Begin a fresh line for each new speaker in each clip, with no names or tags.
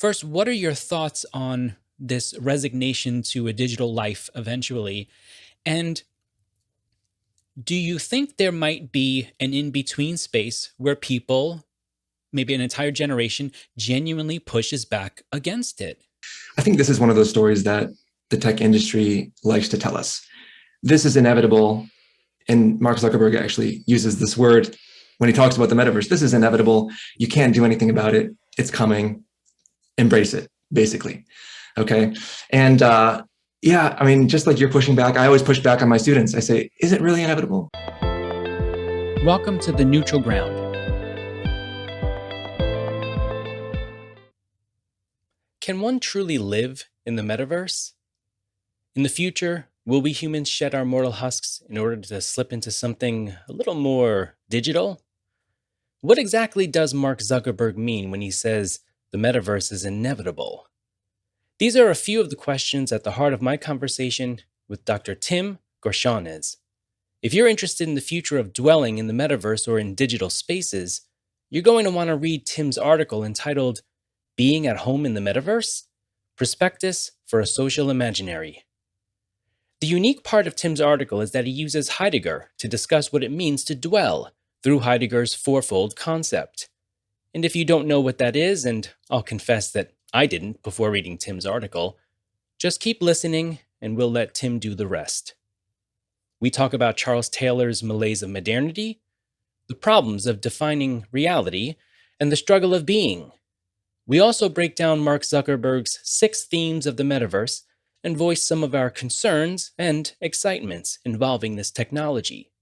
first, what are your thoughts on this resignation to a digital life eventually? And do you think there might be an in between space where people, maybe an entire generation, genuinely pushes back against it?
I think this is one of those stories that the tech industry likes to tell us. This is inevitable. And Mark Zuckerberg actually uses this word when he talks about the metaverse. This is inevitable. You can't do anything about it. It's coming. Embrace it, basically. Okay. And yeah, I mean, just like you're pushing back, I always push back on my students. I say, is it really inevitable?
Welcome to the neutral ground. Can one truly live in the metaverse? In the future, will we humans shed our mortal husks in order to slip into something a little more digital? What exactly does Mark Zuckerberg mean when he says the metaverse is inevitable? These are a few of the questions at the heart of my conversation with Dr. Tim Gorichanaz. If you're interested in the future of dwelling in the metaverse or in digital spaces, you're going to want to read Tim's article entitled Being at Home in the Metaverse? Prospectus for a Social Imaginary. The unique part of Tim's article is that he uses Heidegger to discuss what it means to dwell through Heidegger's fourfold concept. And if you don't know what that is, and I'll confess that I didn't before reading Tim's article, just keep listening and we'll let Tim do the rest. We talk about Charles Taylor's malaise of modernity, the problems of defining reality, and the struggle of being. We also break down Mark Zuckerberg's 6 themes of the metaverse and voice some of our concerns and excitements involving this technology.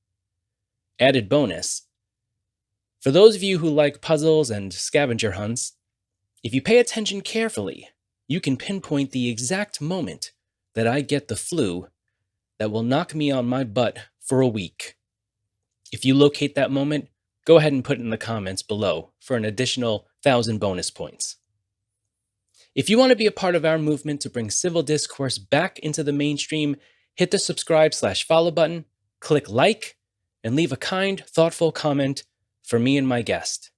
Added bonus: for those of you who like puzzles and scavenger hunts, if you pay attention carefully, you can pinpoint the exact moment that I get the flu that will knock me on my butt for a week. If you locate that moment, go ahead and put it in the comments below for an additional 1,000 bonus points. If you want to be a part of our movement to bring civil discourse back into the mainstream, hit the subscribe/follow button, click like, and leave a kind, thoughtful comment for me and my guest.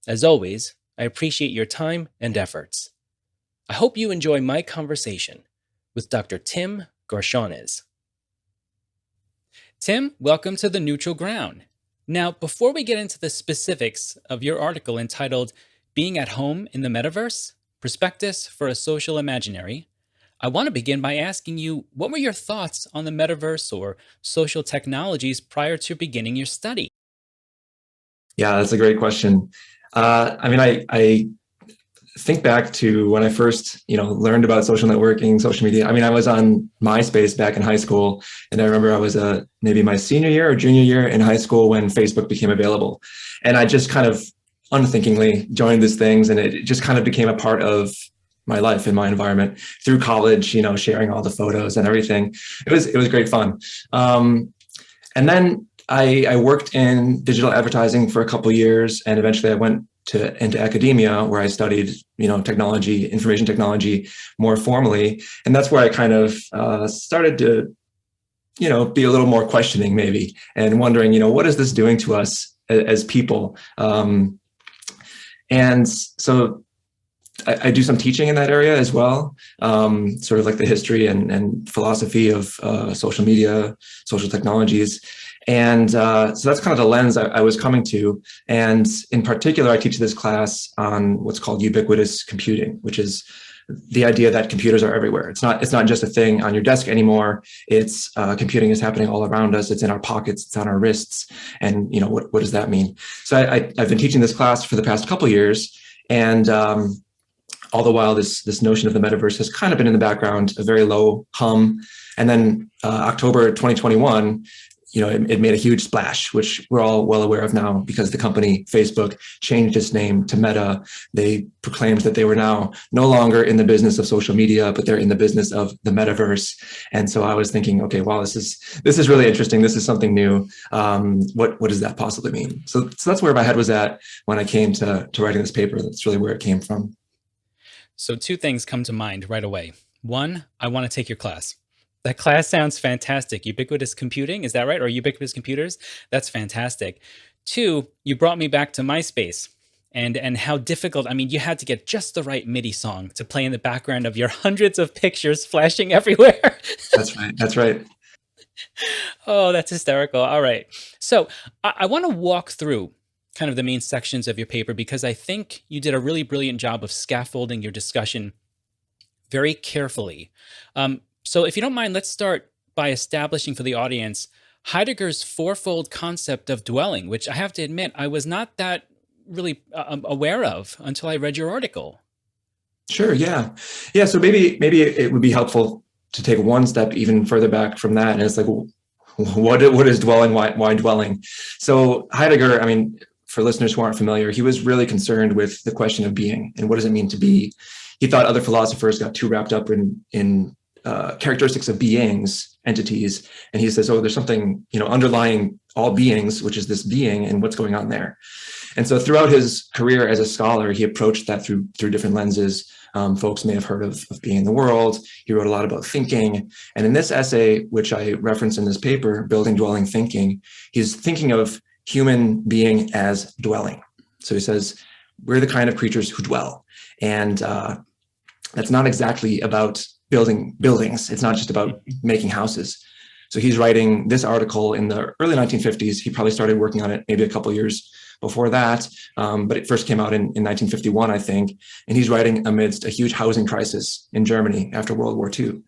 As always, I appreciate your time and efforts. I hope you enjoy my conversation with Dr. Tim Gorichanaz. Tim, welcome to the neutral ground. Now, before we get into the specifics of your article entitled Being at Home in the Metaverse? Prospectus for a Social Imaginary, I want to begin by asking you, what were your thoughts on the metaverse or social technologies prior to beginning your study?
Yeah, that's a great question. I think back to when I first, learned about social networking, social media. I mean, I was on MySpace back in high school, and I remember I was maybe my senior year or junior year in high school when Facebook became available, and I just kind of unthinkingly joined these things, and it just kind of became a part of my life and my environment through college. Sharing all the photos and everything. It was great fun. And then I worked in digital advertising for a couple of years, and eventually I went into academia where I studied, technology, information technology more formally. And that's where I kind of started to, be a little more questioning maybe, and wondering, what is this doing to us as people? And so I do some teaching in that area as well, sort of like the history and philosophy of social media, social technologies. And so that's kind of the lens I was coming to. And in particular, I teach this class on what's called ubiquitous computing, which is the idea that computers are everywhere. It's not just a thing on your desk anymore. It's computing is happening all around us. It's in our pockets. It's on our wrists. And what does that mean? So I've been teaching this class for the past couple of years, and all the while, this notion of the metaverse has kind of been in the background, a very low hum. And then October 2021, it made a huge splash, which we're all well aware of now because the company Facebook changed its name to Meta. They proclaimed that they were now no longer in the business of social media, but they're in the business of the metaverse. And so I was thinking, okay, wow, this is really interesting. This is something new. What does that possibly mean? So that's where my head was at when I came to writing this paper. That's really where it came from.
So 2 things come to mind right away. 1, I want to take your class. That class sounds fantastic. Ubiquitous computing, is that right? Or ubiquitous computers? That's fantastic. 2, you brought me back to MySpace. and how difficult. I mean, you had to get just the right MIDI song to play in the background of your hundreds of pictures flashing everywhere.
That's right. That's right.
Oh, that's hysterical. All right. So I want to walk through kind of the main sections of your paper because I think you did a really brilliant job of scaffolding your discussion very carefully. So if you don't mind, let's start by establishing for the audience Heidegger's fourfold concept of dwelling, which I have to admit I was not that really aware of until I read your article.
Sure. Yeah. Yeah. So maybe it would be helpful to take one step even further back from that. And it's like, what is dwelling? Why dwelling? So Heidegger, I mean, for listeners who aren't familiar, he was really concerned with the question of being and what does it mean to be. He thought other philosophers got too wrapped up in characteristics of beings, entities, and he says, "Oh, there's something underlying all beings, which is this being, and what's going on there." And so, throughout his career as a scholar, he approached that through different lenses. Folks may have heard of being in the world. He wrote a lot about thinking, and in this essay, which I reference in this paper, "Building, Dwelling, Thinking," he's thinking of human being as dwelling. So he says, we're the kind of creatures who dwell. And that's not exactly about building buildings. It's not just about making houses. So he's writing this article in the early 1950s. He probably started working on it maybe a couple years before that, but it first came out in 1951, I think. And he's writing amidst a huge housing crisis in Germany after World War II.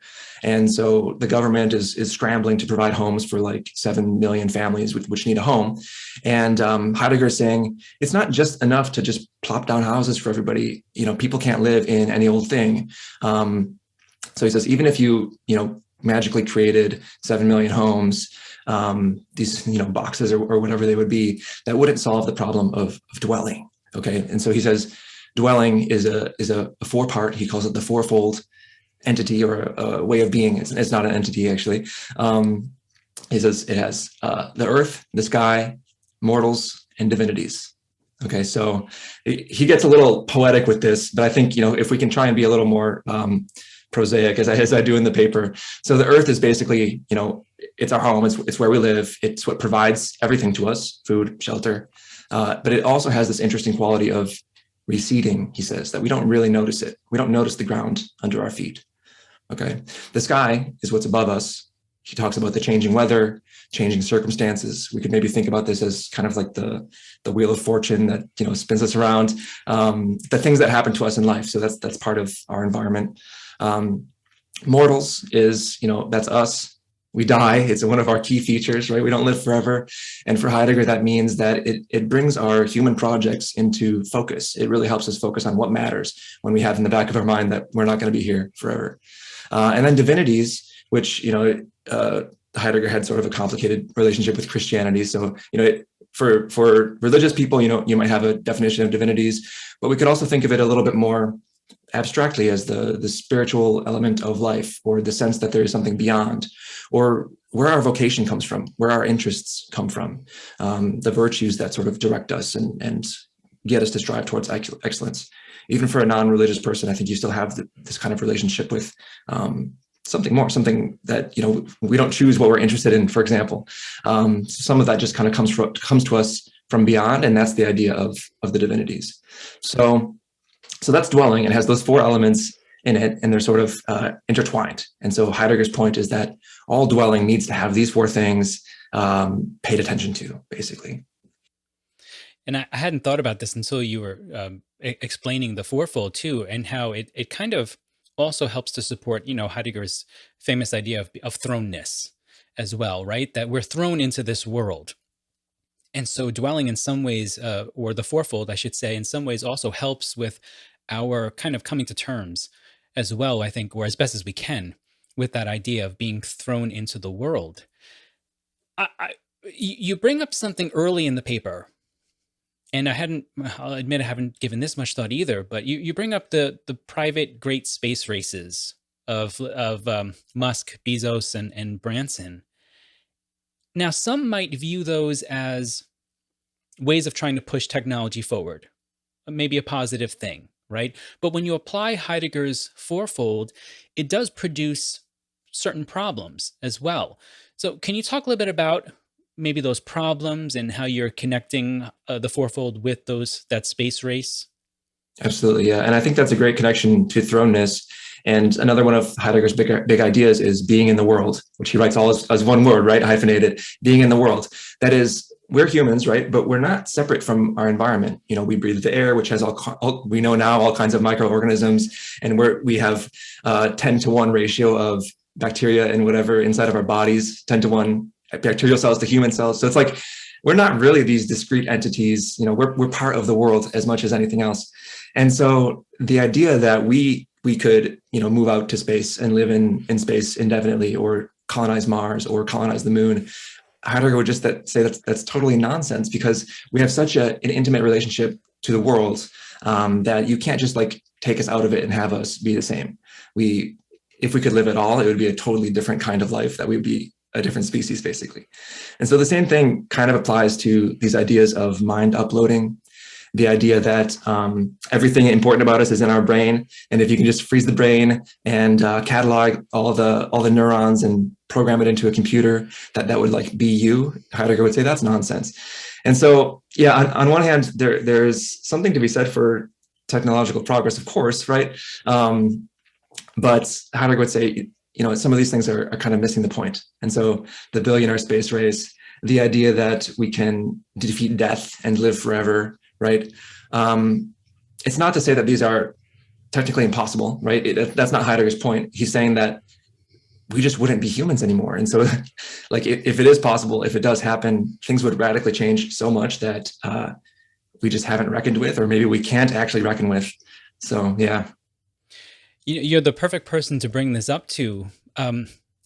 And so the government is scrambling to provide homes for like 7 million families which need a home. And Heidegger is saying it's not just enough to just plop down houses for everybody. People can't live in any old thing. So he says, even if you magically created 7 million homes, these boxes or whatever they would be, that wouldn't solve the problem of dwelling. Okay, and so he says dwelling is a four-part. He calls it the fourfold entity or a way of being. It's not an entity actually. He says it has the earth, the sky, mortals, and divinities. Okay, so he gets a little poetic with this, but I think if we can try and be a little more prosaic as I do in the paper. So the earth is basically, it's our home, it's where we live, it's what provides everything to us, food, shelter. But it also has this interesting quality of receding, he says, that we don't really notice it. We don't notice the ground under our feet. Okay. The sky is what's above us. He talks about the changing weather, changing circumstances. We could maybe think about this as kind of like the wheel of fortune that spins us around. The things that happen to us in life. So that's part of our environment. Mortals is that's us. We die. It's one of our key features, right? We don't live forever. And for Heidegger, that means that it brings our human projects into focus. It really helps us focus on what matters when we have in the back of our mind that we're not going to be here forever. And then divinities, which Heidegger had sort of a complicated relationship with Christianity. So for religious people, you might have a definition of divinities, but we could also think of it a little bit more abstractly as the spiritual element of life, or the sense that there is something beyond, or where our vocation comes from, where our interests come from, the virtues that sort of direct us and get us to strive towards excellence. Even for a non-religious person, I think you still have this kind of relationship with something more, something that we don't choose what we're interested in. For example, some of that just kind of comes to us from beyond, and that's the idea of the divinities. So that's dwelling. It has those four elements in it, and they're sort of intertwined. And so Heidegger's point is that all dwelling needs to have these four things paid attention to, basically.
And I hadn't thought about this until you were explaining the fourfold too, and how it kind of also helps to support, Heidegger's famous idea of thrownness as well, right? That we're thrown into this world. And so dwelling in some ways, or the fourfold, I should say, in some ways also helps with our kind of coming to terms as well, I think, or as best as we can, with that idea of being thrown into the world. You bring up something early in the paper, and I'll admit I haven't given this much thought either, but you bring up the private great space races of Musk, Bezos, and Branson. Now, some might view those as ways of trying to push technology forward, maybe a positive thing, right? But when you apply Heidegger's fourfold, it does produce certain problems as well. So can you talk a little bit about maybe those problems and how you're connecting the fourfold with that space race?
Absolutely, yeah. And I think that's a great connection to thrownness. And another one of Heidegger's big ideas is being in the world, which he writes all as one word, right? Hyphenated, being in the world. That is, we're humans, right? But we're not separate from our environment. You know, we breathe the air, which has we know now all kinds of microorganisms, and we have 10-to-1 ratio of bacteria and whatever inside of our bodies, 10-to-1 bacterial cells to human cells. So it's like, we're not really these discrete entities. You know, we're part of the world as much as anything else. And so the idea that we could, you know, move out to space and live in space indefinitely, or colonize Mars or colonize the moon, Heidegger would just say that's totally nonsense, because we have such an intimate relationship to the world that you can't just like take us out of it and have us be the same. If we could live at all, it would be a totally different kind of life, that we'd be a different species, basically. And so the same thing kind of applies to these ideas of mind uploading, the idea that everything important about us is in our brain, and if you can just freeze the brain and catalog all the neurons and program it into a computer, that would like be you. Heidegger would say that's nonsense. And so, yeah, on one hand, there's something to be said for technological progress, of course, right? But Heidegger would say, you know, some of these things are kind of missing the point. And so the billionaire space race, the idea that we can defeat death and live forever, right? It's not to say that these are technically impossible, right? That's not Heidegger's point. He's saying that we just wouldn't be humans anymore. And so like, if it is possible, if it does happen, things would radically change so much that we just haven't reckoned with, or maybe we can't actually reckon with. So, yeah.
You're the perfect person to bring this up to.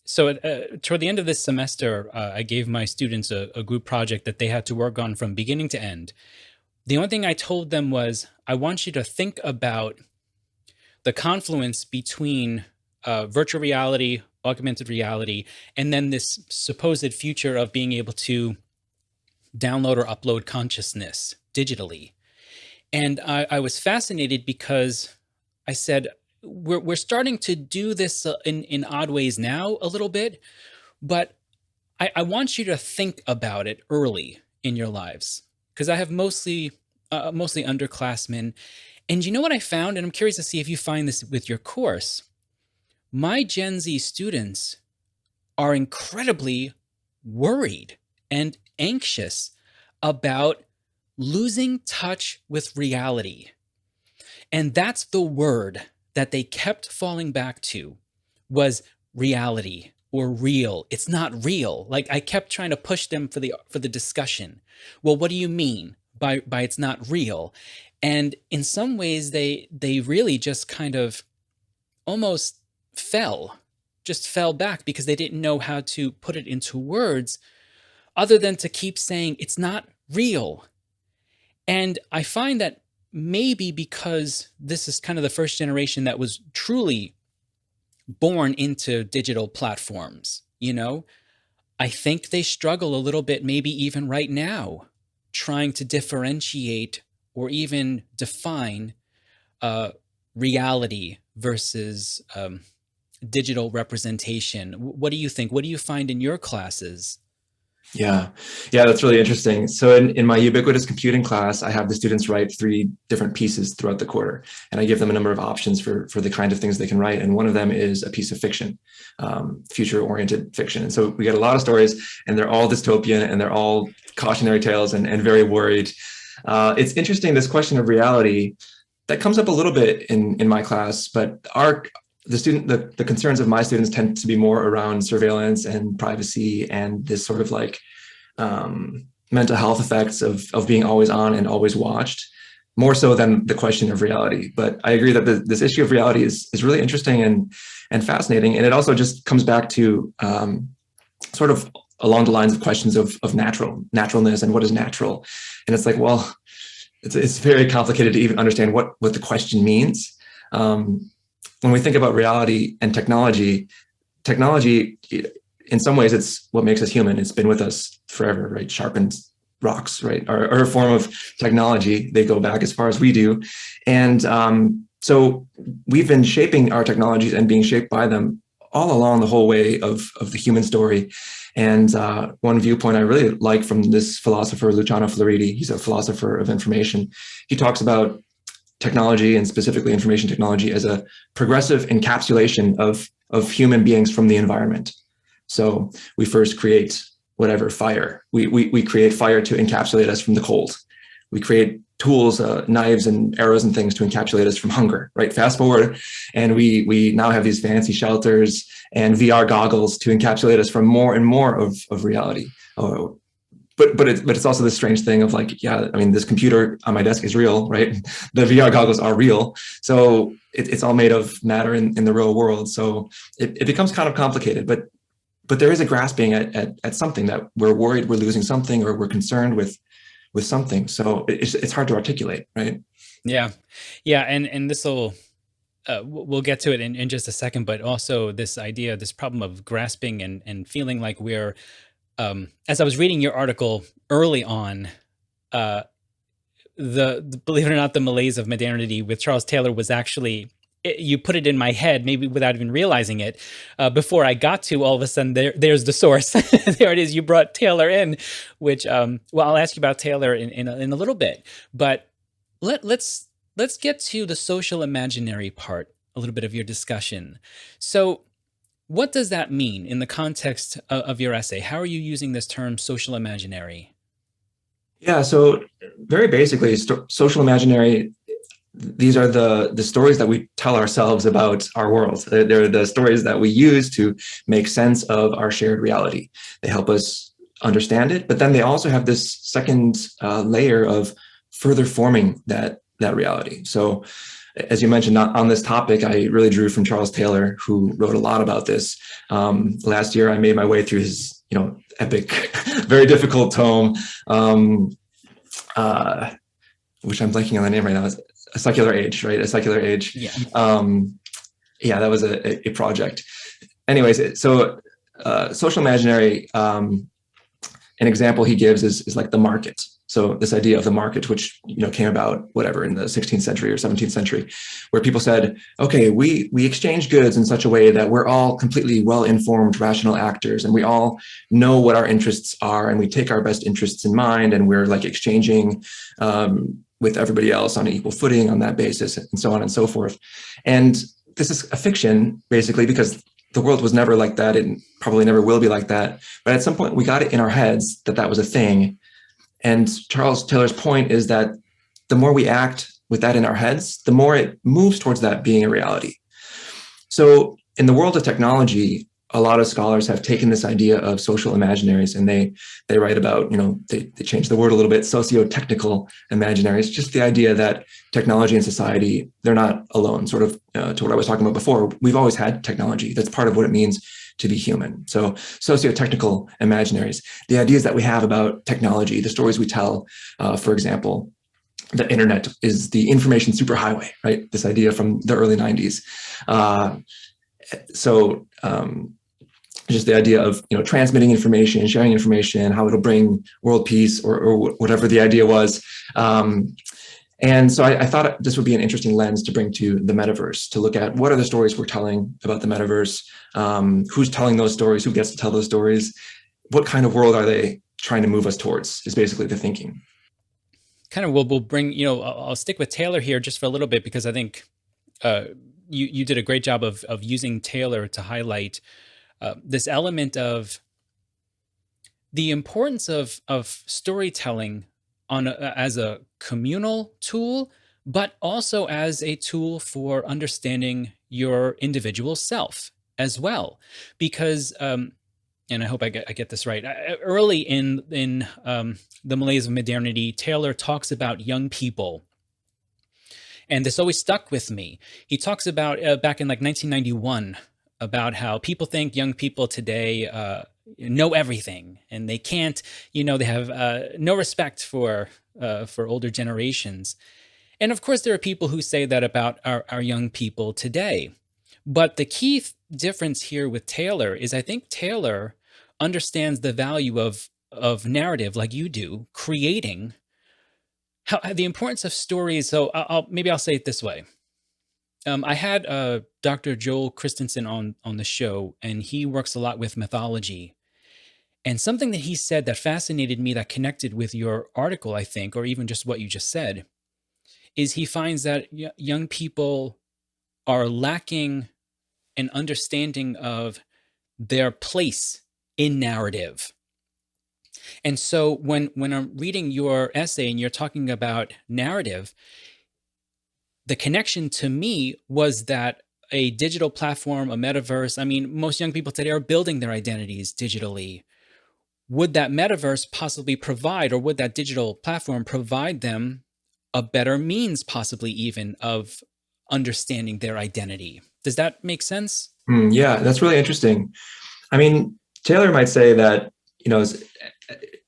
So toward the end of this semester, I gave my students a group project that they had to work on from beginning to end. The only thing I told them was, I want you to think about the confluence between virtual reality, augmented reality, and then this supposed future of being able to download or upload consciousness digitally. And I was fascinated because I said, we're starting to do this in odd ways now a little bit, but I want you to think about it early in your lives, because I have mostly underclassmen. And you know what I found? And I'm curious to see if you find this with your course. My Gen Z students are incredibly worried and anxious about losing touch with reality. And that's the word that they kept falling back to, was reality or real. It's not real. Like, I kept trying to push them for the discussion. Well, what do you mean by it's not real? And in some ways they really just kind of almost fell back, because they didn't know how to put it into words other than to keep saying it's not real. And I find that maybe because this is kind of the first generation that was truly born into digital platforms, you know, I think they struggle a little bit, maybe even right now, trying to differentiate or even define reality versus digital representation. What do you think? What do you find in your classes?
Yeah, that's really interesting. So in my ubiquitous computing class, I have the students write 3 different pieces throughout the quarter, and I give them a number of options for the kind of things they can write. And one of them is a piece of fiction, future-oriented fiction. And so we get a lot of stories, and they're all dystopian, and they're all cautionary tales, and very worried. It's interesting, this question of reality that comes up a little bit in my class, but the concerns of my students tend to be more around surveillance and privacy and this sort of like mental health effects of being always on and always watched, more so than the question of reality. But I agree that this issue of reality is really interesting and fascinating. And it also just comes back to sort of along the lines of questions of naturalness and what is natural. And it's like, well, it's very complicated to even understand what the question means. When we think about reality and technology, in some ways, it's what makes us human. It's been with us forever, right? Sharpened rocks, right? Are a form of technology. They go back as far as we do. And so we've been shaping our technologies and being shaped by them all along the whole way of the human story. And one viewpoint I really like from this philosopher, Luciano Floridi, he's a philosopher of information. He talks about technology, and specifically information technology, as a progressive encapsulation of human beings from the environment. So we first create whatever, fire. We create fire to encapsulate us from the cold. We create tools, knives and arrows and things to encapsulate us from hunger, right? Fast forward, and we now have these fancy shelters and VR goggles to encapsulate us from more and more of reality. But it's also this strange thing of like, yeah, I mean, this computer on my desk is real, right? The VR goggles are real. So it's all made of matter in the real world. So it becomes kind of complicated, but there is a grasping at something that we're worried we're losing something, or we're concerned with something. So it's hard to articulate, right?
Yeah. Yeah. And this will, we'll get to it in just a second, but also this idea, this problem of grasping and feeling like we're, as I was reading your article early on, uh, believe it or not, the malaise of modernity with Charles Taylor was actually, you put it in my head, maybe without even realizing it. Before I got to, all of a sudden, there's the source. There it is. You brought Taylor in, which, well, I'll ask you about Taylor in a little bit, but let's get to the social imaginary part, a little bit of your discussion. So, what does that mean in the context of your essay? How are you using this term social imaginary?
Yeah. So very basically, social imaginary, these are the stories that we tell ourselves about our world. They're the stories that we use to make sense of our shared reality. They help us understand it, but then they also have this second layer of further forming that reality. So as you mentioned on this topic, I really drew from Charles Taylor, who wrote a lot about this. Last year, I made my way through his, epic, very difficult tome, which I'm blanking on the name right now. It's A Secular Age, right? A Secular Age.
Yeah.
Yeah, that was a project. Anyways, so social imaginary, an example he gives is like the market. So this idea of the market, which came about whatever in the 16th century or 17th century, where people said, okay, we exchange goods in such a way that we're all completely well-informed, rational actors, and we all know what our interests are, and we take our best interests in mind, and we're like exchanging with everybody else on an equal footing on that basis, and so on and so forth. And this is a fiction, basically, because the world was never like that. It probably never will be like that. But at some point, we got it in our heads that was a thing. And Charles Taylor's point is that the more we act with that in our heads, the more it moves towards that being a reality. So in the world of technology, a lot of scholars have taken this idea of social imaginaries, and they write about, they change the word a little bit, socio-technical imaginaries, just the idea that technology and society, they're not alone, sort of to what I was talking about before. We've always had technology. That's part of what it means to be human. So socio-technical imaginaries, the ideas that we have about technology, the stories we tell, for example, the internet is the information superhighway, right? This idea from the early 90s. Just the idea of transmitting information, sharing information, how it'll bring world peace or whatever the idea was. And so I thought this would be an interesting lens to bring to the metaverse, to look at what are the stories we're telling about the metaverse, who's telling those stories, who gets to tell those stories, what kind of world are they trying to move us towards, is basically the thinking.
Kind of, we'll bring, I'll stick with Taylor here just for a little bit, because I think you did a great job of using Taylor to highlight this element of the importance of storytelling as a communal tool, but also as a tool for understanding your individual self as well. Because, and I hope I get this right. Early in the Malaise of Modernity, Taylor talks about young people, and this always stuck with me. He talks about back in like 1991 about how people think young people today know everything, and they can't. They have no respect for older generations. And of course, there are people who say that about our young people today. But the key difference here with Taylor is, I think Taylor understands the value of narrative, like you do, creating the importance of stories. So I'll say it this way. I had Dr. Joel Christensen on the show, and he works a lot with mythology. And something that he said that fascinated me, that connected with your article, I think, or even just what you just said, is he finds that young people are lacking an understanding of their place in narrative. And so when I'm reading your essay and you're talking about narrative, the connection to me was that a digital platform, a metaverse, I mean, most young people today are building their identities digitally. Would that metaverse possibly provide, or would that digital platform provide them a better means, possibly even, of understanding their identity? Does that make sense?
Yeah, that's really interesting. I mean, Taylor might say that,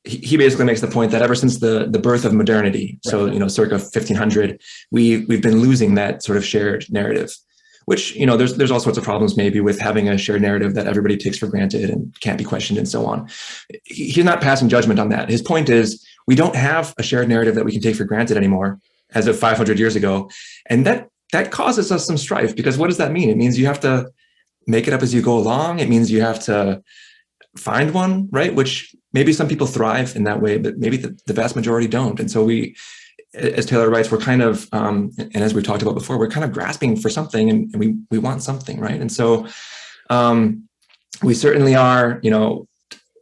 he basically makes the point that ever since the birth of modernity,
Right.
so, circa 1500, we've been losing that sort of shared narrative, which, there's all sorts of problems maybe with having a shared narrative that everybody takes for granted and can't be questioned and so on. He's not passing judgment on that. His point is we don't have a shared narrative that we can take for granted anymore as of 500 years ago. And that causes us some strife, because what does that mean? It means you have to make it up as you go along. It means you have to find one, right? Which maybe some people thrive in that way, but maybe the vast majority don't. And so we, as Taylor writes, we're kind of, and as we've talked about before, we're kind of grasping for something, and we want something, right? And so we certainly are,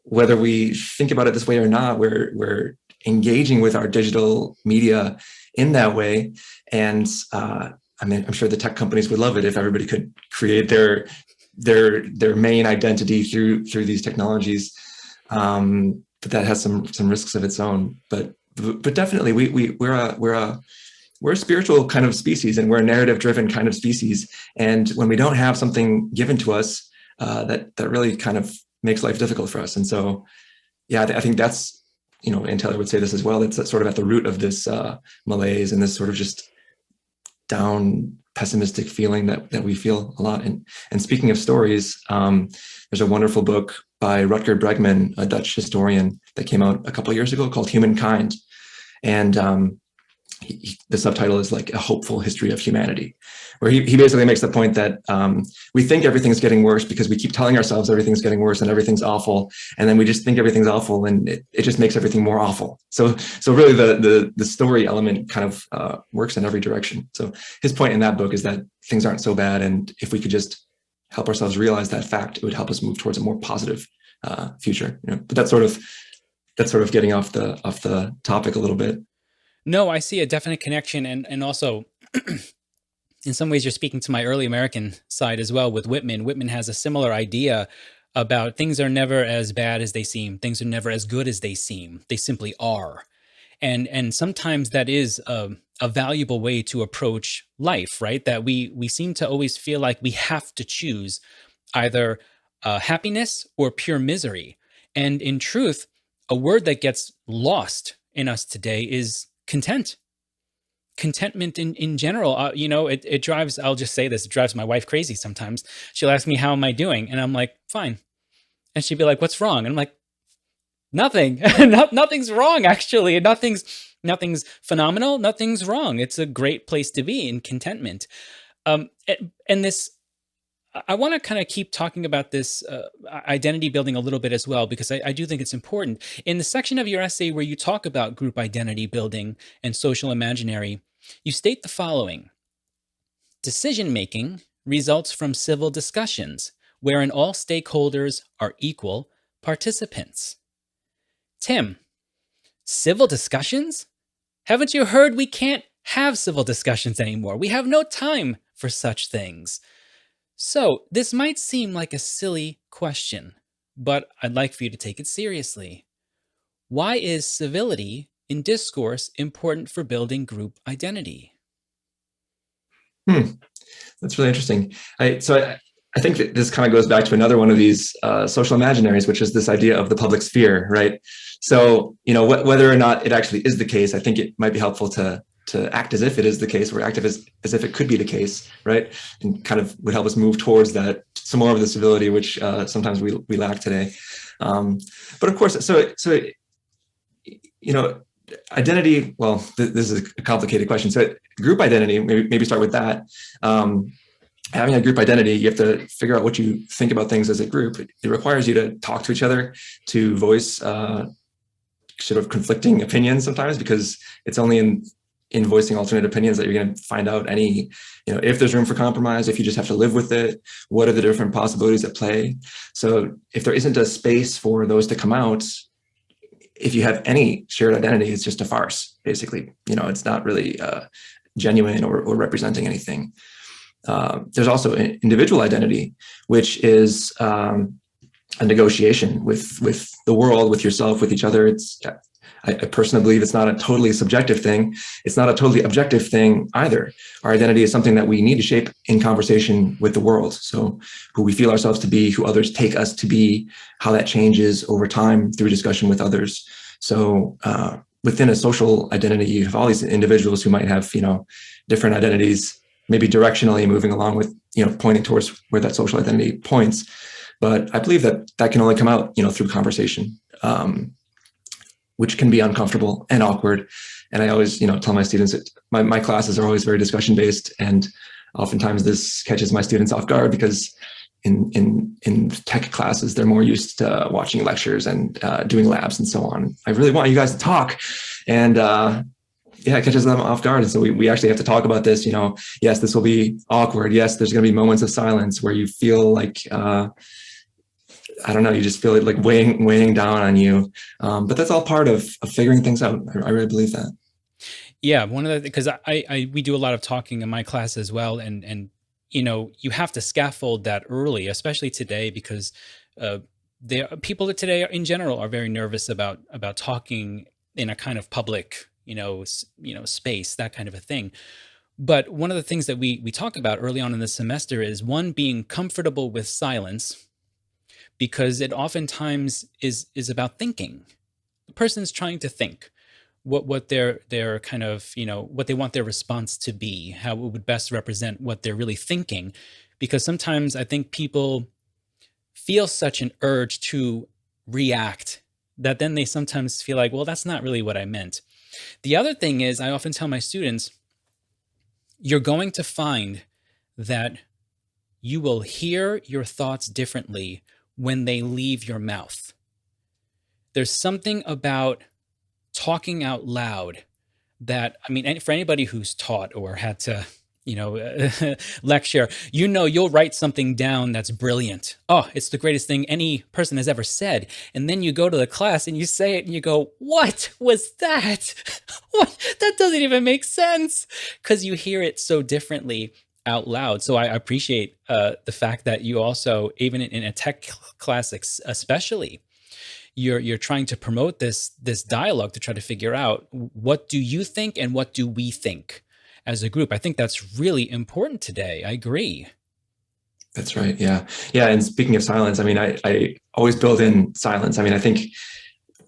whether we think about it this way or not, we're engaging with our digital media in that way. And I mean, I'm sure the tech companies would love it if everybody could create their main identity through these technologies, but that has some risks of its own. But definitely, we're a spiritual kind of species, and we're a narrative-driven kind of species. And when we don't have something given to us, that really kind of makes life difficult for us. And so, yeah, I think that's, and Taylor would say this as well, it's sort of at the root of this malaise and this sort of just down pessimistic feeling that we feel a lot. And speaking of stories, there's a wonderful book by Rutger Bregman, a Dutch historian, that came out a couple of years ago called Humankind. And the subtitle is like A Hopeful History of Humanity, where he basically makes the point that we think everything's getting worse because we keep telling ourselves everything's getting worse and everything's awful, and then we just think everything's awful, and it just makes everything more awful. So really the story element kind of works in every direction. So his point in that book is that things aren't so bad, and if we could just help ourselves realize that fact, it would help us move towards a more positive future. But that's sort of getting off the topic a little bit.
No, I see a definite connection, and also in some ways you're speaking to my early American side as well with Whitman. Whitman has a similar idea about things are never as bad as they seem. Things are never as good as they seem. They simply are. And sometimes that is a valuable way to approach life, right? That we seem to always feel like we have to choose either happiness or pure misery. And in truth, a word that gets lost in us today is contentment in general. It drives, I'll just say this, it drives my wife crazy sometimes. She'll ask me, how am I doing? And I'm like, fine. And she'd be like, what's wrong? And I'm like, nothing. Nothing's wrong, actually. Nothing's phenomenal. Nothing's wrong. It's a great place to be in contentment. And this, I want to kind of keep talking about this identity building a little bit as well, because I do think it's important. In the section of your essay where you talk about group identity building and social imaginary, you state the following: decision making results from civil discussions wherein all stakeholders are equal participants. Tim, civil discussions? Haven't you heard we can't have civil discussions anymore? We have no time for such things. So this might seem like a silly question, but I'd like for you to take it seriously. Why is civility in discourse important for building group identity?
That's really interesting. I think that this kind of goes back to another one of these social imaginaries, which is this idea of the public sphere, right? So, whether or not it actually is the case, I think it might be helpful to act as if it is the case, or act as if it could be the case, right? And kind of would help us move towards that, some more of the civility, which sometimes we lack today. But of course, so identity, well, this is a complicated question. So group identity, maybe start with that. having a group identity, you have to figure out what you think about things as a group. It requires you to talk to each other, to voice sort of conflicting opinions sometimes, because it's only in voicing alternate opinions that you're going to find out any, if there's room for compromise, if you just have to live with it, what are the different possibilities at play. So if there isn't a space for those to come out, if you have any shared identity, it's just a farce, basically. It's not really genuine or representing anything. There's also an individual identity, which is a negotiation with the world, with yourself, with each other. I personally believe it's not a totally subjective thing. It's not a totally objective thing either. Our identity is something that we need to shape in conversation with the world. So who we feel ourselves to be, who others take us to be, how that changes over time through discussion with others. So within a social identity, you have all these individuals who might have, different identities, maybe directionally moving along with, pointing towards where that social identity points. But I believe that can only come out, through conversation, which can be uncomfortable and awkward. And I always, tell my students that my classes are always very discussion based. And oftentimes this catches my students off guard because in tech classes, they're more used to watching lectures and doing labs and so on. I really want you guys to talk. And it catches them off guard. And so we actually have to talk about this, yes, this will be awkward. Yes, there's going to be moments of silence where you feel like, I don't know, you just feel it like weighing down on you. But that's all part of figuring things out. I really believe that.
Yeah, one of the, because we do a lot of talking in my class as well, and you have to scaffold that early, especially today, because people that today in general are very nervous about talking in a kind of public space, that kind of a thing. But one of the things that we talk about early on in the semester is, one, being comfortable with silence, because it oftentimes is about thinking. The person's trying to think what their kind of, what they want their response to be, how it would best represent what they're really thinking. Because sometimes I think people feel such an urge to react that then they sometimes feel like, well, that's not really what I meant. The other thing is, I often tell my students, you're going to find that you will hear your thoughts differently when they leave your mouth. There's something about talking out loud that, for anybody who's taught or had to, lecture, you'll write something down that's brilliant. Oh, it's the greatest thing any person has ever said. And then you go to the class and you say it and you go, what was that? What? That doesn't even make sense, because you hear it so differently out loud. So I appreciate the fact that you also, even in a tech class especially, you're trying to promote this dialogue to try to figure out, what do you think and what do we think as a group. I think that's really important today. I agree.
That's right. Yeah. Yeah. And speaking of silence, I always build in silence. I think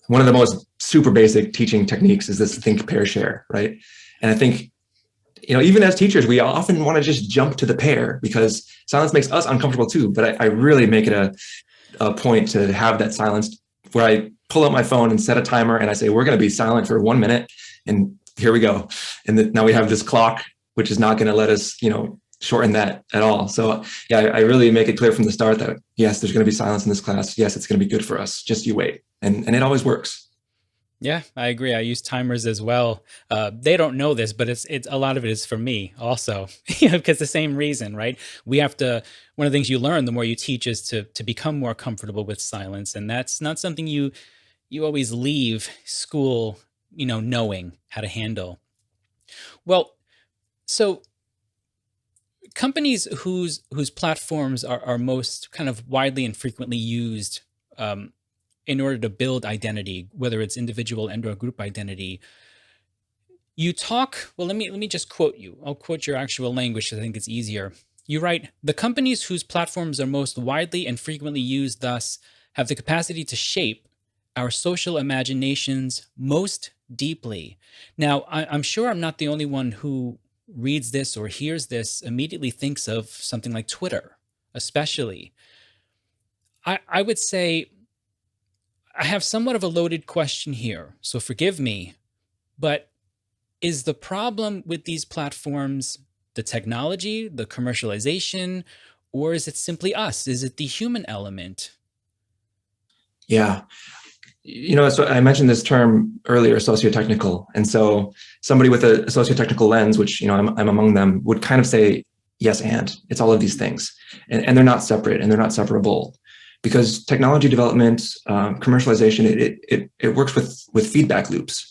one of the most super basic teaching techniques is this think, pair, share, right? And I think, even as teachers, we often want to just jump to the pair because silence makes us uncomfortable too. But I really make it a point to have that silence where I pull out my phone and set a timer and I say, we're going to be silent for 1 minute, and here we go. And now we have this clock, which is not going to let us, shorten that at all. So yeah, I really make it clear from the start that yes, there's going to be silence in this class. Yes, it's going to be good for us. Just you wait. And it always works.
Yeah, I agree. I use timers as well. They don't know this, but it's a lot of it is for me also, because the same reason, right? We have to. One of the things you learn the more you teach is to become more comfortable with silence, and that's not something you always leave school, knowing how to handle. Well, so companies whose platforms are most kind of widely and frequently used in order to build identity, whether it's individual and or group identity, you talk. Well, let me just quote you. I'll quote your actual language because I think it's easier. You write, the companies whose platforms are most widely and frequently used thus have the capacity to shape our social imaginations most deeply. Now, I'm sure I'm not the only one who reads this or hears this immediately thinks of something like Twitter, especially. I would say I have somewhat of a loaded question here, so forgive me, but is the problem with these platforms the technology, the commercialization, or is it simply us? Is it the human element?
Yeah. So I mentioned this term earlier, socio-technical. And so somebody with a socio-technical lens, which, I'm among them, would kind of say, yes, and it's all of these things. And they're not separate and they're not separable, because technology development, commercialization, it works with feedback loops.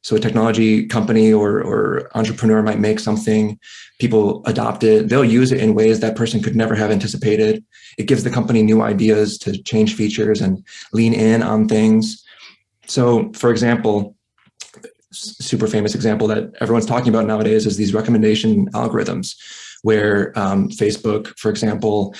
So a technology company or entrepreneur might make something, people adopt it, they'll use it in ways that person could never have anticipated. It gives the company new ideas to change features and lean in on things. So, for example, super famous example that everyone's talking about nowadays is these recommendation algorithms, where Facebook, for example,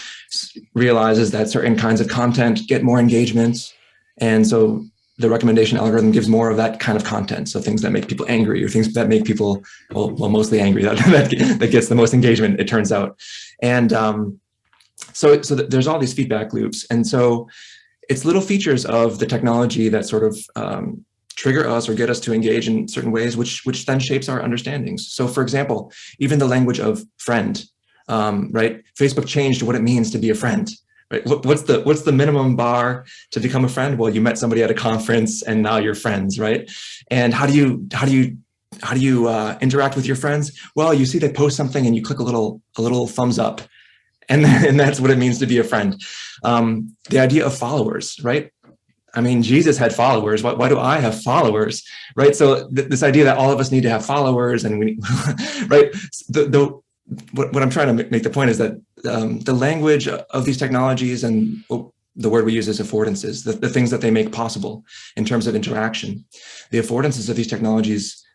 realizes that certain kinds of content get more engagements. And so the recommendation algorithm gives more of that kind of content. So things that make people angry, or things that make people, well mostly angry, that gets the most engagement, it turns out. And so there's all these feedback loops. And so it's little features of the technology that sort of trigger us or get us to engage in certain ways, which then shapes our understandings. So for example, even the language of friend, right? Facebook changed what it means to be a friend. Right? What's the minimum bar to become a friend? Well, you met somebody at a conference and now you're friends, right? And how do you interact with your friends? Well, you see they post something and you click a little thumbs up, and that's what it means to be a friend. The idea of followers, right? I mean, Jesus had followers. Why do I have followers, right? So this idea that all of us need to have followers, and we, right? What I'm trying to make the point is that the language of these technologies, and the word we use is affordances, the things that they make possible in terms of interaction, the affordances of these technologies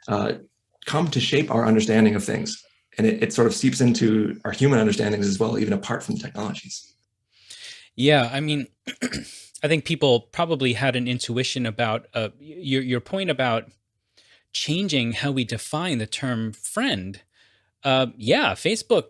come to shape our understanding of things. And it sort of seeps into our human understandings as well, even apart from the technologies.
Yeah, I mean, I think people probably had an intuition about your point about changing how we define the term friend. Yeah, Facebook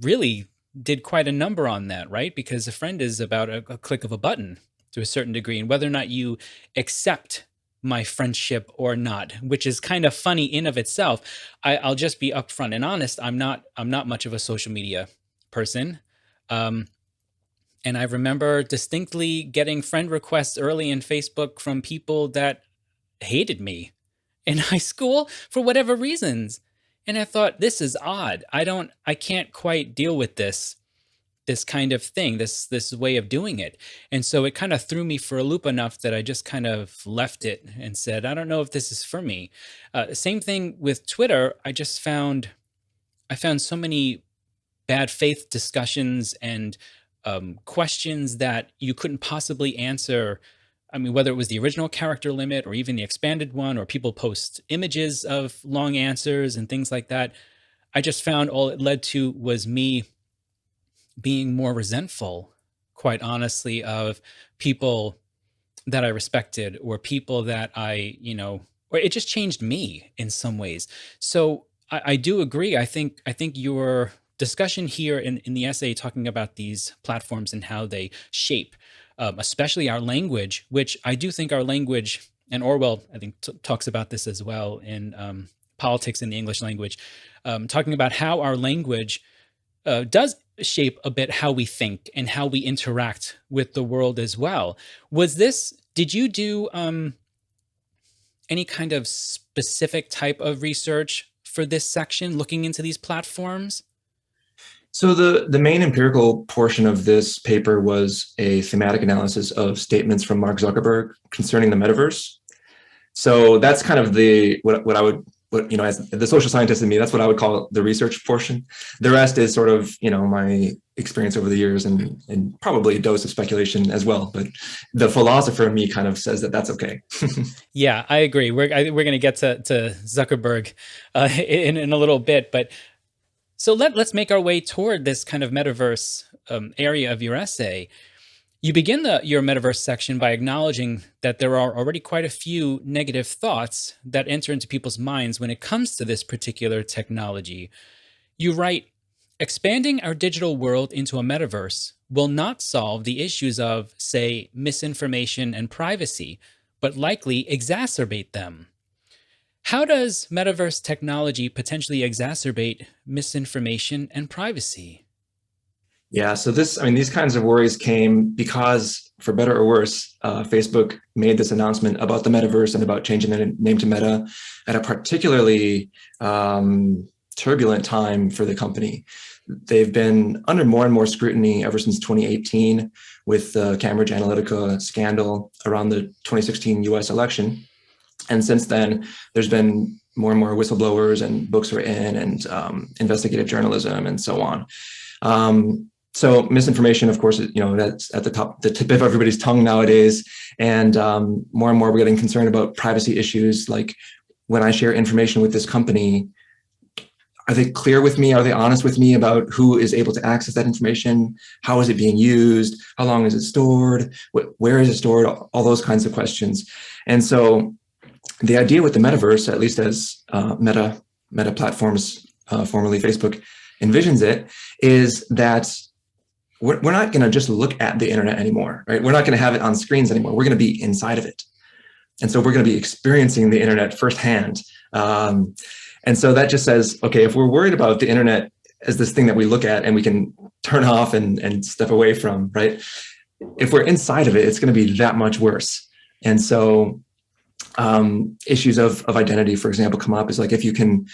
really did quite a number on that, right? Because a friend is about a click of a button to a certain degree, and whether or not you accept my friendship or not, which is kind of funny in of itself. I'll just be upfront and honest. I'm not much of a social media person. Um, and I remember distinctly getting friend requests early in Facebook from people that hated me in high school for whatever reasons. And I thought, this is odd. I can't quite deal with this kind of thing, this way of doing it. And so it kind of threw me for a loop enough that I just kind of left it and said, I don't know if this is for me. Same thing with Twitter. I found so many bad faith discussions and questions that you couldn't possibly answer. I mean, whether it was the original character limit or even the expanded one, or people post images of long answers and things like that. I just found all it led to was me being more resentful, quite honestly, of people that I respected, or people that or it just changed me in some ways. So I do agree. I think your discussion here in the essay, talking about these platforms and how they shape, especially our language, which I do think our language, and Orwell, I think, talks about this as well in Politics in the English Language, talking about how our language does shape a bit how we think and how we interact with the world as well. Did you do any kind of specific type of research for this section, looking into these platforms?
So the main empirical portion of this paper was a thematic analysis of statements from Mark Zuckerberg concerning the metaverse. So that's kind of as the social scientist in me, that's what I would call the research portion. The rest is sort of, my experience over the years, and probably a dose of speculation as well. But the philosopher in me kind of says that that's okay.
Yeah, I agree. We're going to get to Zuckerberg in a little bit, but so let's make our way toward this kind of metaverse area of your essay. You begin your metaverse section by acknowledging that there are already quite a few negative thoughts that enter into people's minds when it comes to this particular technology. You write, expanding our digital world into a metaverse will not solve the issues of, say, misinformation and privacy, but likely exacerbate them. How does metaverse technology potentially exacerbate misinformation and privacy?
Yeah, so these kinds of worries came because, for better or worse, Facebook made this announcement about the metaverse and about changing their name to Meta at a particularly turbulent time for the company. They've been under more and more scrutiny ever since 2018 with the Cambridge Analytica scandal around the 2016 US election. And since then, there's been more and more whistleblowers and books written and investigative journalism and so on. So misinformation, of course, that's at the tip of everybody's tongue nowadays. And more we're getting concerned about privacy issues. Like, when I share information with this company, are they clear with me? Are they honest with me about who is able to access that information? How is it being used? How long is it stored? Where is it stored? All those kinds of questions. And so the idea with the metaverse, at least as Meta Platforms, formerly Facebook, envisions it, is that we're not going to just look at the internet anymore, right? We're not going to have it on screens anymore. We're going to be inside of it. And so we're going to be experiencing the internet firsthand. And so that just says, okay, if we're worried about the internet as this thing that we look at and we can turn off and step away from, right? If we're inside of it, it's going to be that much worse. And so issues of identity, for example, come up. Is like, if you can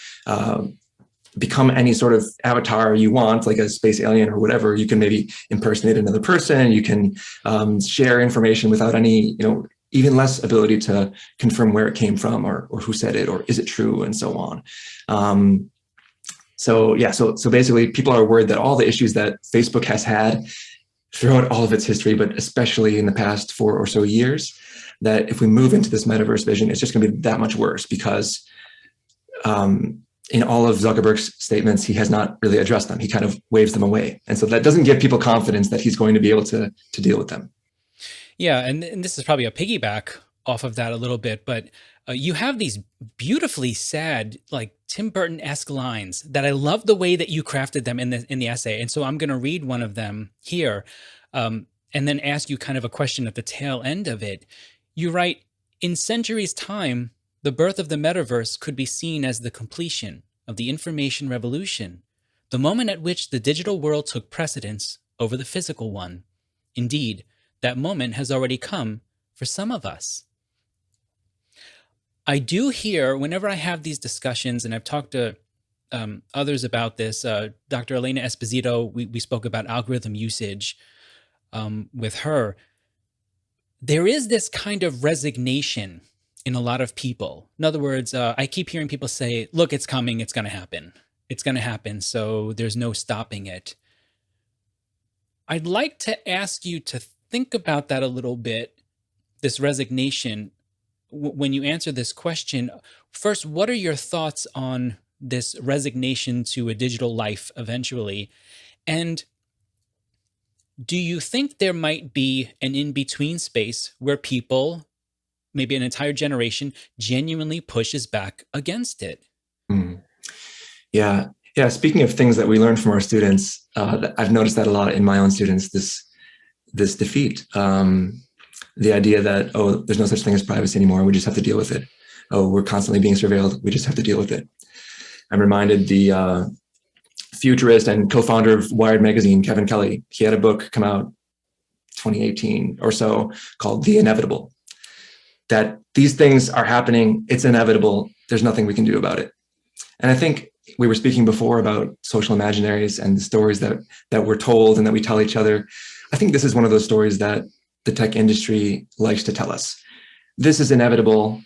become any sort of avatar you want, like a space alien or whatever, you can maybe impersonate another person. You can share information without any, even less ability to confirm where it came from or who said it, or is it true, and so on. So basically, people are worried that all the issues that Facebook has had throughout all of its history, but especially in the past 4 or so years, that if we move into this metaverse vision, it's just going to be that much worse, because in all of Zuckerberg's statements, he has not really addressed them. He kind of waves them away. And so that doesn't give people confidence that he's going to be able to deal with them.
Yeah, and this is probably a piggyback off of that a little bit, but you have these beautifully sad, like Tim Burton-esque lines that I love the way that you crafted them in the essay. And so I'm going to read one of them here, and then ask you kind of a question at the tail end of it. You write, "In centuries' time, the birth of the metaverse could be seen as the completion of the information revolution, the moment at which the digital world took precedence over the physical one. Indeed, that moment has already come for some of us." I do hear, whenever I have these discussions, and I've talked to others about this, Dr. Elena Esposito, we spoke about algorithm usage with her. There is this kind of resignation in a lot of people. In other words, I keep hearing people say, look, it's coming, it's going to happen. It's going to happen, so there's no stopping it. I'd like to ask you to think about that a little bit, this resignation. When you answer this question, first, what are your thoughts on this resignation to a digital life eventually? And do you think there might be an in-between space where people, maybe an entire generation, genuinely pushes back against it?
Yeah. Speaking of things that we learn from our students, I've noticed that a lot in my own students, this defeat. The idea that, oh, there's no such thing as privacy anymore. We just have to deal with it. Oh, we're constantly being surveilled. We just have to deal with it. I'm reminded the futurist and co-founder of Wired magazine, Kevin Kelly. He had a book come out 2018 or so called The Inevitable. That these things are happening. It's inevitable. There's nothing we can do about it. And I think we were speaking before about social imaginaries and the stories that we're told and that we tell each other. I think this is one of those stories that the tech industry likes to tell us. This is inevitable.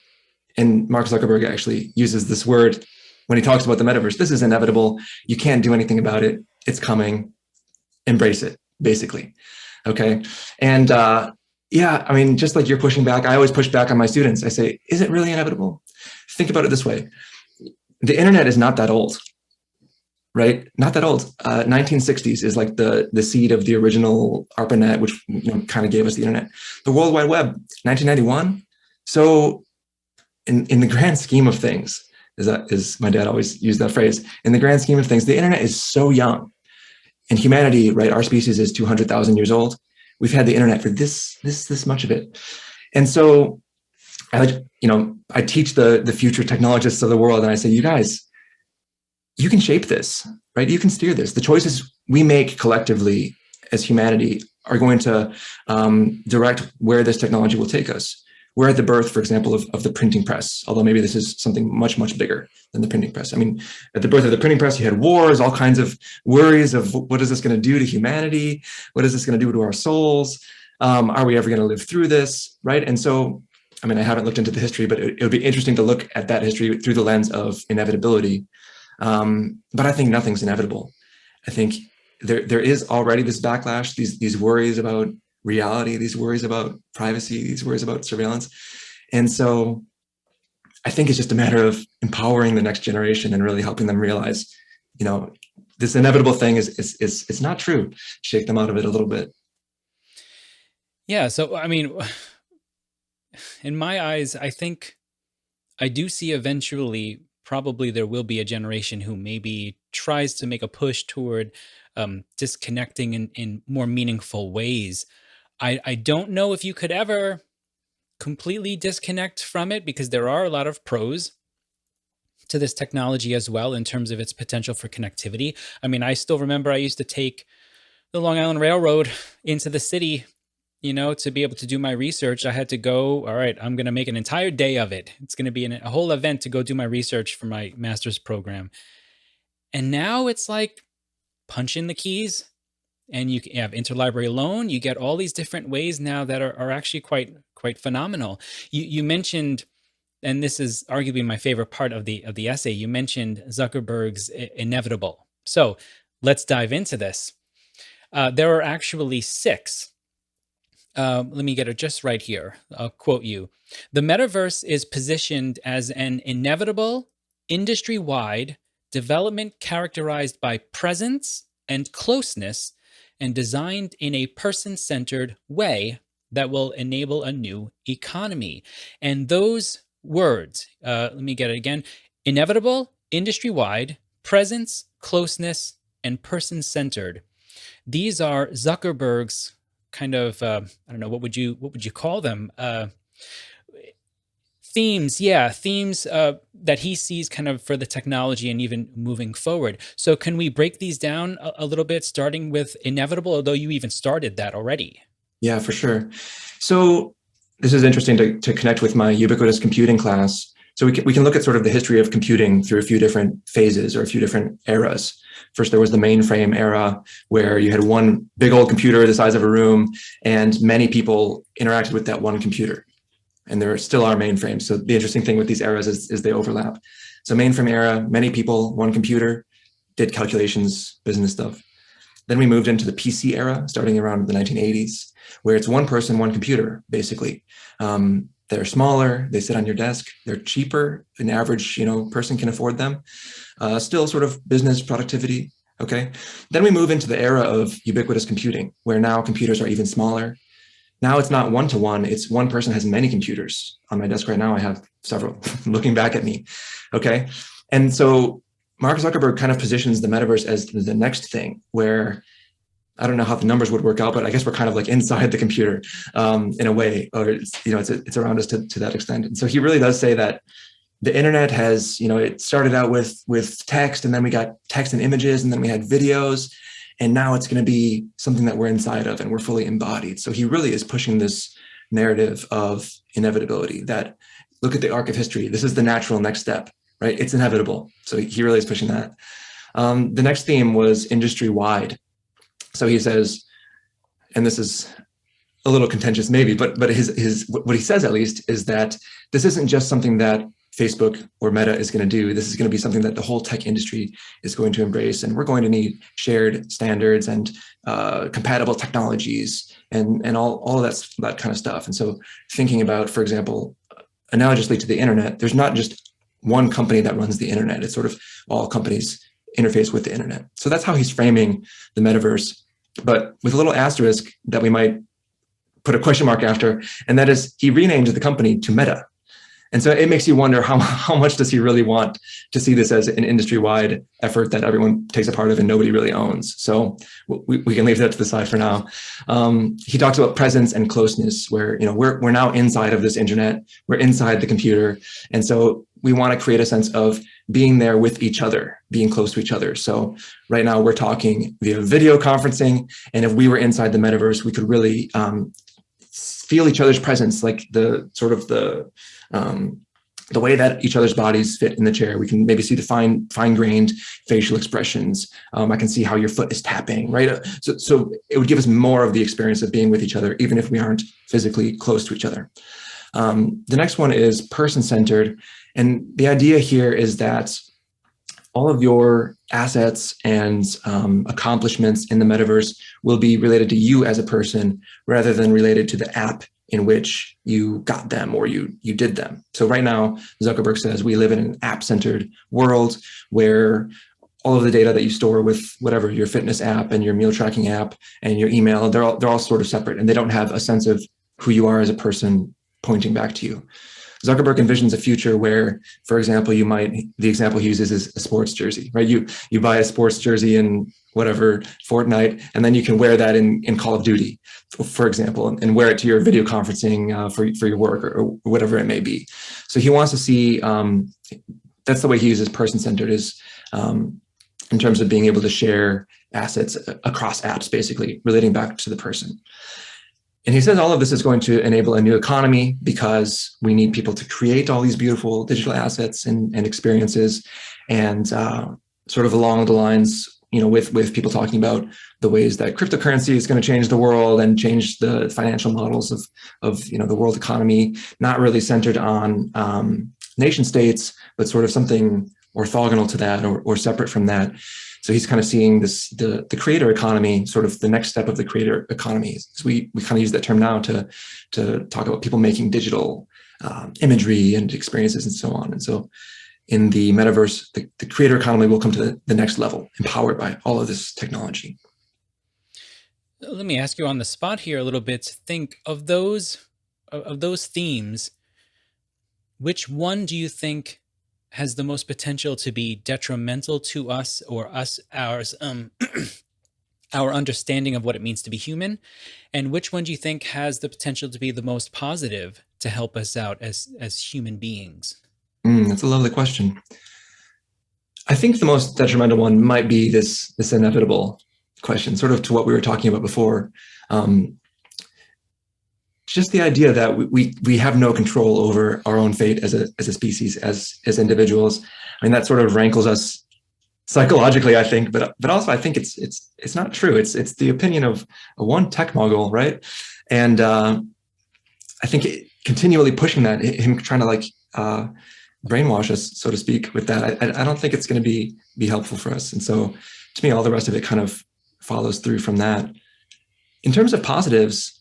And Mark Zuckerberg actually uses this word when he talks about the metaverse. This is inevitable. You can't do anything about it. It's coming. Embrace it, basically. Okay. And just like you're pushing back, I always push back on my students. I say, is it really inevitable? Think about it this way. The internet is not that old. Right? Not that old. 1960s is like the seed of the original ARPANET, which kind of gave us the internet. The World Wide Web, 1991. So in the grand scheme of things, is my dad always used that phrase, in the grand scheme of things, the internet is so young. And humanity, right, our species is 200,000 years old. We've had the internet for this much of it. And so I teach the future technologists of the world, and I say, you guys, you can shape this, right? You can steer this. The choices we make collectively as humanity are going to direct where this technology will take us. We're at the birth, for example, of the printing press, although maybe this is something much, much bigger than the printing press. I mean, at the birth of the printing press, you had wars, all kinds of worries of what is this going to do to humanity? What is this going to do to our souls? Are we ever going to live through this, right? And so, I mean, I haven't looked into the history, but it would be interesting to look at that history through the lens of inevitability. But I think nothing's inevitable. I think there is already this backlash, these worries about reality, these worries about privacy, these worries about surveillance. And so I think it's just a matter of empowering the next generation and really helping them realize, this inevitable thing is not true. Shake them out of it a little bit.
Yeah. So, I mean, in my eyes, I think I do see eventually probably there will be a generation who maybe tries to make a push toward disconnecting in more meaningful ways. I don't know if you could ever completely disconnect from it, because there are a lot of pros to this technology as well in terms of its potential for connectivity. I mean, I still remember I used to take the Long Island Railroad into the city, to be able to do my research. I had to go, all right, I'm going to make an entire day of it. It's going to be a whole event to go do my research for my master's program. And now it's like punch in the keys and you have interlibrary loan. You get all these different ways now that are actually quite phenomenal. You mentioned, and this is arguably my favorite part of the essay, you mentioned Zuckerberg's inevitable. So let's dive into this. There are actually 6. Let me get it just right here. I'll quote you. The metaverse is positioned as an inevitable, industry-wide development characterized by presence and closeness and designed in a person-centered way that will enable a new economy. And those words, let me get it again: inevitable, industry-wide, presence, closeness, and person-centered. These are Zuckerberg's kind of, I don't know, what would you call them? Themes, themes that he sees kind of for the technology and even moving forward. So can we break these down a little bit, starting with inevitable, although you even started that already?
Yeah, for sure. So this is interesting to connect with my ubiquitous computing class. So we can look at sort of the history of computing through a few different phases or a few different eras. First, there was the mainframe era, where you had one big old computer the size of a room, and many people interacted with that one computer. And there still are mainframes. So the interesting thing with these eras is they overlap. So mainframe era, many people, one computer, did calculations, business stuff. Then we moved into the PC era, starting around the 1980s, where it's one person, one computer, basically. They're smaller, they sit on your desk, they're cheaper, an average person can afford them. Still sort of business productivity, okay? Then we move into the era of ubiquitous computing, where now computers are even smaller. Now it's not one-to-one, it's one person has many computers. On my desk right now, I have several looking back at me, okay? And so Mark Zuckerberg kind of positions the metaverse as the next thing, where I don't know how the numbers would work out, but I guess we're kind of like inside the computer in a way, or it's around us to that extent. And so he really does say that the internet has, it started out with text, and then we got text and images, and then we had videos, and now it's going to be something that we're inside of and we're fully embodied. So he really is pushing this narrative of inevitability, that look at the arc of history. This is the natural next step, right? It's inevitable. So he really is pushing that. The next theme was industry-wide. So he says, and this is a little contentious maybe, but his what he says at least is that this isn't just something that Facebook or Meta is going to do. This is going to be something that the whole tech industry is going to embrace, and we're going to need shared standards and compatible technologies and all of that kind of stuff. And so thinking about, for example, analogously to the internet, there's not just one company that runs the internet. It's sort of all companies interface with the internet. So that's how he's framing the metaverse, but with a little asterisk that we might put a question mark after, and that is he renamed the company to Meta. And so it makes you wonder how much does he really want to see this as an industry-wide effort that everyone takes a part of and nobody really owns. So we can leave that to the side for now. He talks about presence and closeness, where we're now inside of this internet, we're inside the computer, and so we want to create a sense of being there with each other, being close to each other. So right now we're talking via video conferencing, and if we were inside the metaverse, we could really feel each other's presence, like the way that each other's bodies fit in the chair. We can maybe see the fine-grained facial expressions. I can see how your foot is tapping, right? So it would give us more of the experience of being with each other, even if we aren't physically close to each other. The next one is person-centered. And the idea here is that all of your assets and accomplishments in the metaverse will be related to you as a person rather than related to the app in which you got them or you did them. So right now, Zuckerberg says we live in an app-centered world where all of the data that you store with whatever your fitness app and your meal tracking app and your email, they're all sort of separate, and they don't have a sense of who you are as a person pointing back to you. Zuckerberg envisions a future where, for example, the example he uses is a sports jersey, right? You buy a sports jersey in whatever Fortnite, and then you can wear that in Call of Duty, for example, and wear it to your video conferencing for your work or whatever it may be. So he wants to see, that's the way he uses person-centered, is in terms of being able to share assets across apps, basically relating back to the person. And he says all of this is going to enable a new economy because we need people to create all these beautiful digital assets and experiences, and sort of along the lines, with people talking about the ways that cryptocurrency is going to change the world and change the financial models of the world economy, not really centered on nation states, but sort of something orthogonal to that or separate from that. So he's kind of seeing this, the creator economy, sort of the next step of the creator economy. So we kind of use that term now to talk about people making digital imagery and experiences and so on. And so in the metaverse, the creator economy will come to the next level, empowered by all of this technology.
Let me ask you on the spot here a little bit to think of those themes. Which one do you think has the most potential to be detrimental to us or ours, our understanding of what it means to be human? And which one do you think has the potential to be the most positive to help us out as human beings?
That's a lovely question. I think the most detrimental one might be this inevitable question, sort of to what we were talking about before. Just the idea that we have no control over our own fate as a species, as individuals. I mean, that sort of rankles us psychologically, I think, but also I think it's not true. It's the opinion of one tech mogul, right? And I think continually pushing that, him trying to brainwash us, so to speak, with that, I don't think it's going to be helpful for us. And so to me, all the rest of it kind of follows through from that. In terms of positives,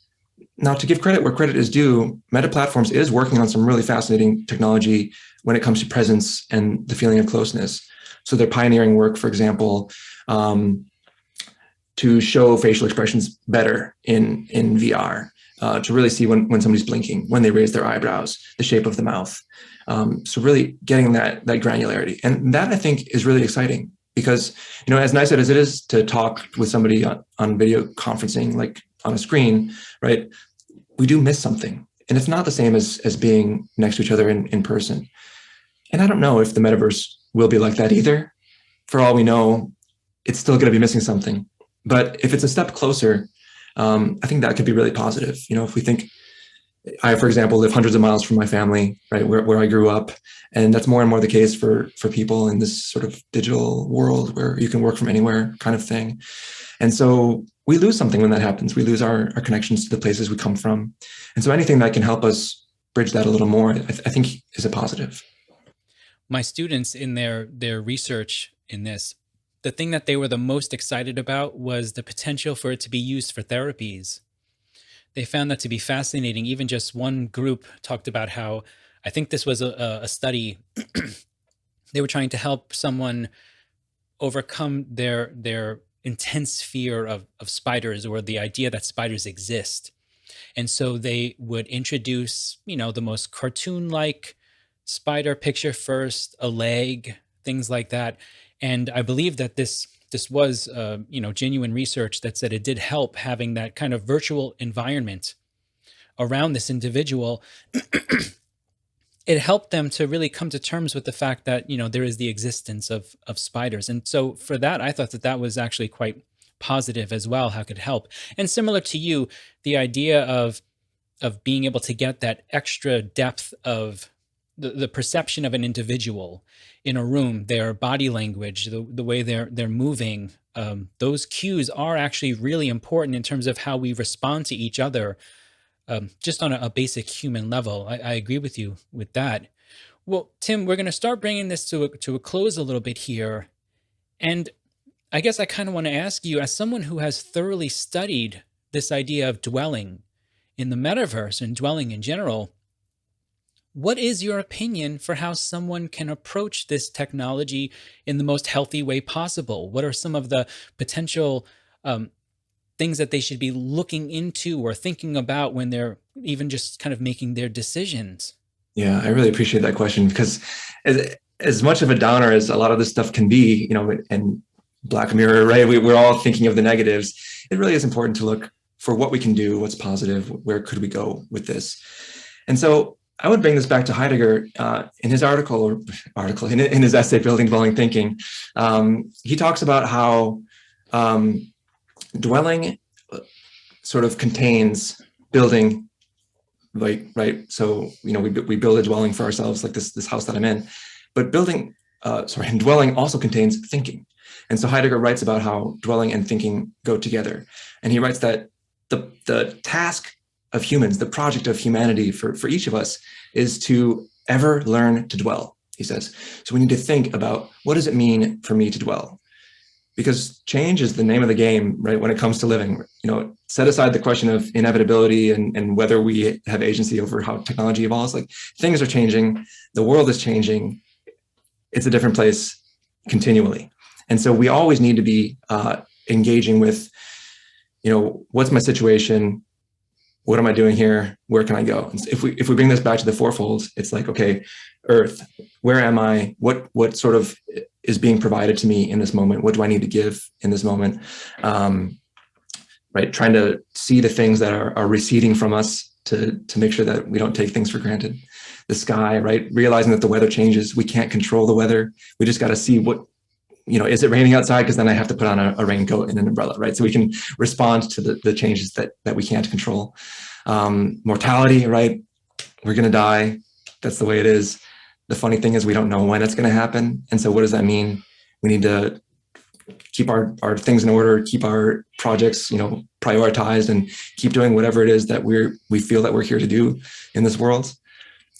now, to give credit where credit is due, Meta Platforms is working on some really fascinating technology when it comes to presence and the feeling of closeness. So they're pioneering work, for example, to show facial expressions better in VR, to really see when somebody's blinking, when they raise their eyebrows, the shape of the mouth. So really getting that granularity. And that, I think, is really exciting because, as nice as it is to talk with somebody on video conferencing, like on a screen, right? We do miss something. And it's not the same as being next to each other in person. And I don't know if the metaverse will be like that either. For all we know, it's still going to be missing something. But if it's a step closer, I think that could be really positive. If we think, I, for example, live hundreds of miles from my family, right, where I grew up. And that's more and more the case for people in this sort of digital world where you can work from anywhere kind of thing. And so we lose something when that happens. We lose our connections to the places we come from. And so anything that can help us bridge that a little more, I think is a positive.
My students in their research in this, the thing that they were the most excited about was the potential for it to be used for therapies. They found that to be fascinating. Even just one group talked about how, I think this was a study, they were trying to help someone overcome their intense fear of spiders, or the idea that spiders exist. And so they would introduce, the most cartoon-like spider picture first, a leg, things like that. And I believe that this was genuine research that said it did help having that kind of virtual environment around this individual. It helped them to really come to terms with the fact that there is the existence of spiders. And so for that, I thought that that was actually quite positive as well, how it could help. And similar to you, the idea of being able to get that extra depth of the perception of an individual in a room, their body language, the way they're moving, those cues are actually really important in terms of how we respond to each other, just on a basic human level. I agree with you with that. Well, Tim, we're going to start bringing this to a close a little bit here. And I guess I kind of want to ask you, as someone who has thoroughly studied this idea of dwelling in the metaverse and dwelling in general, what is your opinion for how someone can approach this technology in the most healthy way possible? What are some of the potential things that they should be looking into or thinking about when they're even just kind of making their decisions?
Yeah, I really appreciate that question, because as much of a downer as a lot of this stuff can be, and Black Mirror, right? We're all thinking of the negatives. It really is important to look for what we can do, what's positive, where could we go with this? And so I would bring this back to Heidegger in his in his essay, Building Dwelling Thinking. He talks about how dwelling sort of contains building, like, right? So, we build a dwelling for ourselves, like this house that I'm in, but dwelling also contains thinking. And so Heidegger writes about how dwelling and thinking go together. And he writes that the task of humans, the project of humanity for each of us, is to ever learn to dwell, he says. So we need to think about, what does it mean for me to dwell? Because change is the name of the game, right? When it comes to living, set aside the question of inevitability and whether we have agency over how technology evolves. Like, things are changing, the world is changing, it's a different place continually. And so we always need to be engaging with, what's my situation? What am I doing here? Where can I go? And if we bring this back to the fourfold, it's like, okay, Earth, where am I? What sort of is being provided to me in this moment? What do I need to give in this moment? Right, trying to see the things that are receding from us to make sure that we don't take things for granted. The sky, right, realizing that the weather changes. We can't control the weather. We just got to see what, is it raining outside? Because then I have to put on a raincoat and an umbrella, right? So we can respond to the changes that we can't control. Mortality, right? We're going to die. That's the way it is. The funny thing is, we don't know when it's going to happen. And so what does that mean? We need to keep our things in order, keep our projects, prioritized, and keep doing whatever it is that we feel that we're here to do in this world.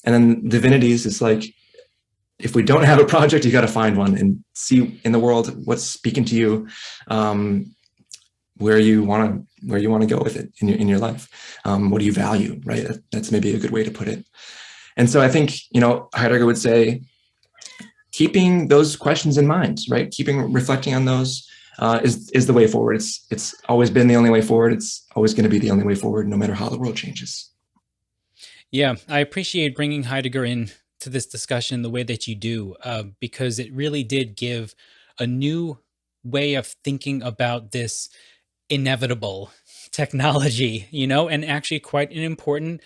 And then divinities, it's like, if we don't have a project, you got to find one and see in the world what's speaking to you, where you want to go with it in your life. What do you value, right? That's maybe a good way to put it. And so I think, Heidegger would say, keeping those questions in mind, right? Reflecting on those is the way forward. It's always been the only way forward. It's always going to be the only way forward, no matter how the world changes.
Yeah, I appreciate bringing Heidegger in to this discussion the way that you do, because it really did give a new way of thinking about this inevitable technology, and actually quite an important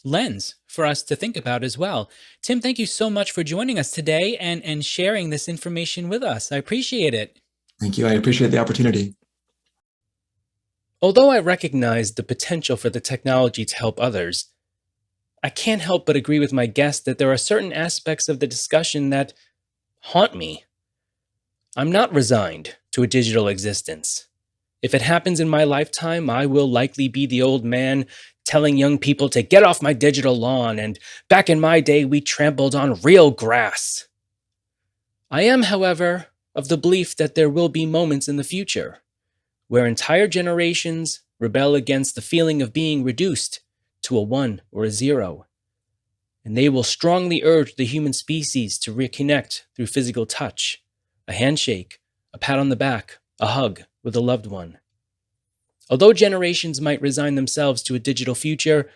lens for us to think about as well. Tim, thank you so much for joining us today and sharing this information with us. I appreciate it.
Thank you. I appreciate the opportunity.
Although I recognize the potential for the technology to help others, I can't help but agree with my guest that there are certain aspects of the discussion that haunt me. I'm not resigned to a digital existence. If it happens in my lifetime, I will likely be the old man telling young people to get off my digital lawn, and back in my day, we trampled on real grass. I am, however, of the belief that there will be moments in the future where entire generations rebel against the feeling of being reduced to a 1 or a 0, and they will strongly urge the human species to reconnect through physical touch, a handshake, a pat on the back, a hug with a loved one. Although generations might resign themselves to a digital future,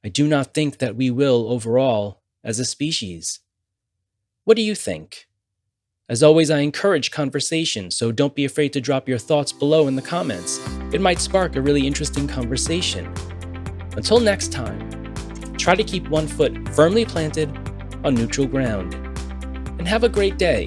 I do not think that we will, overall, as a species. What do you think? As always, I encourage conversation, so don't be afraid to drop your thoughts below in the comments. It might spark a really interesting conversation. Until next time, try to keep one foot firmly planted on neutral ground. And have a great day.